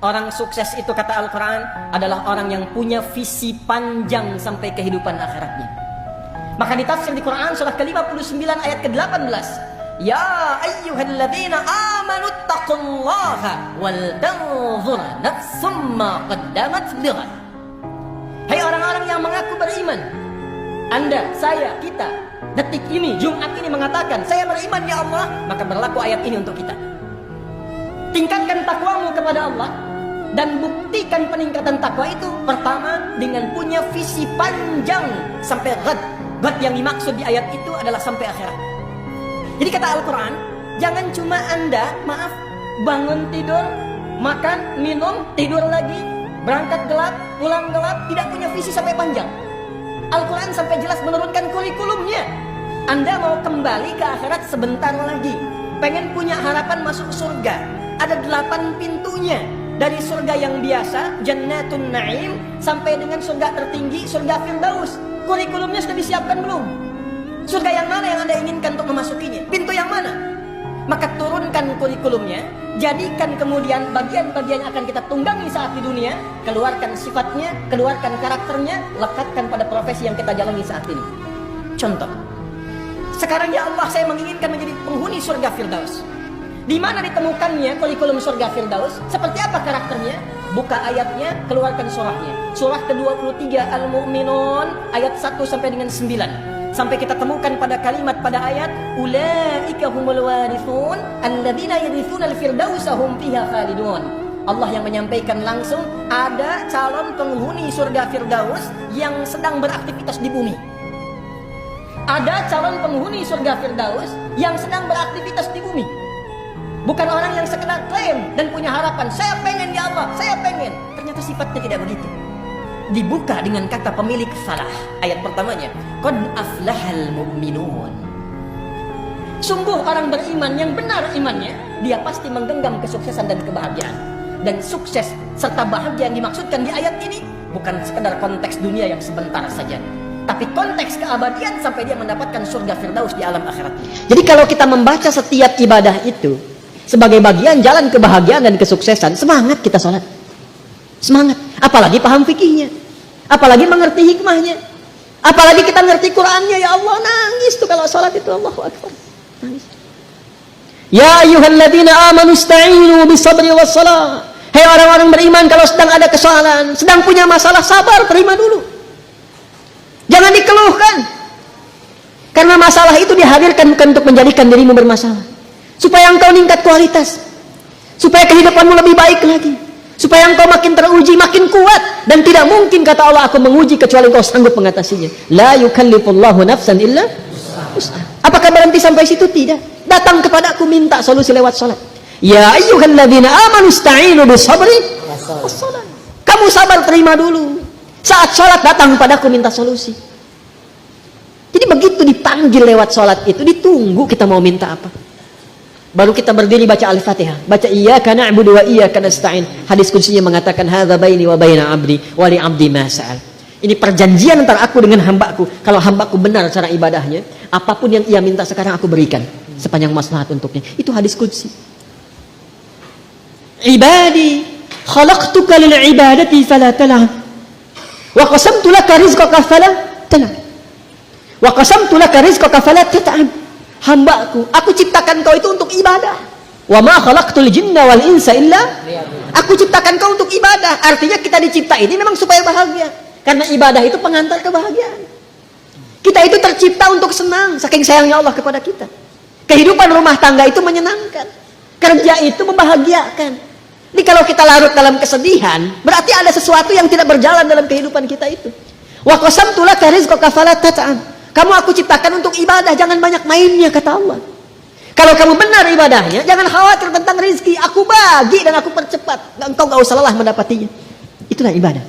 Orang sukses itu kata Al-Quran adalah orang yang punya visi panjang sampai kehidupan akhiratnya. Maka ditafsir di Quran surah ke-59 ayat ke-18. Ya ayyuhalladzina amanu taqullaha wal tanzur nafsum ma qaddamat lighad. Hai orang-orang yang mengaku beriman. Anda, saya, kita detik ini, Jumat ini mengatakan saya beriman ya Allah, maka berlaku ayat ini untuk kita. Tingkatkan takwamu kepada Allah dan buktikan peningkatan takwa itu pertama dengan punya visi panjang sampai ghad. Ghad yang dimaksud di ayat itu adalah sampai akhirat. Jadi kata Al-Quran, jangan cuma Anda, maaf, bangun tidur, makan, minum, tidur lagi, berangkat gelap, pulang gelap, tidak punya visi sampai panjang. Al-Quran sampai jelas menurunkan kurikulumnya. Anda mau kembali ke akhirat sebentar lagi, pengen punya harapan masuk surga. Ada 8 pintunya. Dari surga yang biasa, Jannatun Na'im, sampai dengan surga tertinggi, surga Firdaus. Kurikulumnya sudah disiapkan belum? Surga yang mana yang Anda inginkan untuk memasukinya? Pintu yang mana? Maka turunkan kurikulumnya, jadikan kemudian bagian-bagian yang akan kita tunggangi saat di dunia, keluarkan sifatnya, keluarkan karakternya, lekatkan pada profesi yang kita jalani saat ini. Contoh, sekarang ya Allah saya menginginkan menjadi penghuni surga Firdaus. Di mana ditemukannya kurikulum surga Firdaus? Seperti apa karakternya? Buka ayatnya, keluarkan surahnya. Surah ke-23 Al-Mu'minun ayat 1 sampai dengan 9. Sampai kita temukan pada kalimat pada ayat ulaika humul warithun alladzina yarithuna al-firdausa hum fiha khalidun. Allah yang menyampaikan langsung ada calon penghuni surga Firdaus yang sedang beraktivitas di bumi. Ada calon penghuni surga Firdaus yang sedang beraktivitas di bumi. Bukan orang yang sekedar klaim dan punya harapan, saya pengen ya Allah, saya pengen. Ternyata sifatnya tidak begitu. Dibuka dengan kata pemilik falah. Ayat pertamanya, qad aflahal mu'minun. Sungguh orang beriman yang benar imannya, dia pasti menggenggam kesuksesan dan kebahagiaan. Dan sukses serta bahagia yang dimaksudkan di ayat ini bukan sekedar konteks dunia yang sebentar saja, tapi konteks keabadian sampai dia mendapatkan surga Firdaus di alam akhirat. Jadi kalau kita membaca setiap ibadah itu sebagai bagian jalan kebahagiaan dan kesuksesan, semangat kita sholat. Semangat. Apalagi paham fikihnya. Apalagi mengerti hikmahnya. Apalagi kita ngerti Qur'annya. Ya Allah, nangis tuh kalau sholat itu. Allahu Akbar. Nangis. Ya ayyuhalladzina amanu ista'inu bisabri wassalah. Hei orang-orang beriman, kalau sedang ada kesalahan, sedang punya masalah, sabar, terima dulu. Jangan dikeluhkan. Karena masalah itu dihadirkan bukan untuk menjadikan dirimu bermasalah. Supaya engkau meningkat kualitas, supaya kehidupanmu lebih baik lagi, supaya engkau makin teruji, makin kuat. Dan tidak mungkin kata Allah, aku menguji kecuali engkau sanggup mengatasinya. La yukallifullahu nafsan illa wus'aha. Apakah berhenti sampai situ? Tidak. Datang kepada aku, minta solusi lewat salat. Ya ayyuhalladzina amanu ista'inu bisabri wassalah. Kamu sabar, terima dulu. Saat salat datang padaku, minta solusi. Jadi begitu dipanggil lewat salat itu, ditunggu kita mau minta apa. Baru kita berdiri baca Al-Fatihah, baca iyyaka na'budu wa iyyaka nasta'in. Hadis kutsinya mengatakan hadza baini wa baina 'abdi wa li 'abdi ma sa'al. Ini perjanjian antara aku dengan hambaku. Kalau hambaku benar cara ibadahnya, apapun yang ia minta sekarang aku berikan sepanjang maslahat untuknya. Itu hadis qudsi. Ibadi, khalaqtuka lil ibadati fala tal'ab. Wa qasamtu laka rizqaka fala tal'ab. Wa qasamtu laka rizqaka fala tat'ab. Hambaku, aku ciptakan kau itu untuk ibadah. Wa ma khalaqtul jinna wal insa illa. Aku ciptakan kau untuk ibadah. Artinya kita dicipta ini memang supaya bahagia. Karena ibadah itu pengantar kebahagiaan. Kita itu tercipta untuk senang, saking sayangnya Allah kepada kita. Kehidupan rumah tangga itu menyenangkan. Kerja itu membahagiakan. Jadi kalau kita larut dalam kesedihan, berarti ada sesuatu yang tidak berjalan dalam kehidupan kita itu. Wa qasamtu laka rizqaka fala tat'am. Kamu aku ciptakan untuk ibadah, jangan banyak mainnya kata Allah. Kalau kamu benar ibadahnya, jangan khawatir tentang rezeki. Aku bagi dan aku percepat. Engkau gak usah lelah mendapatinya. Itulah ibadah.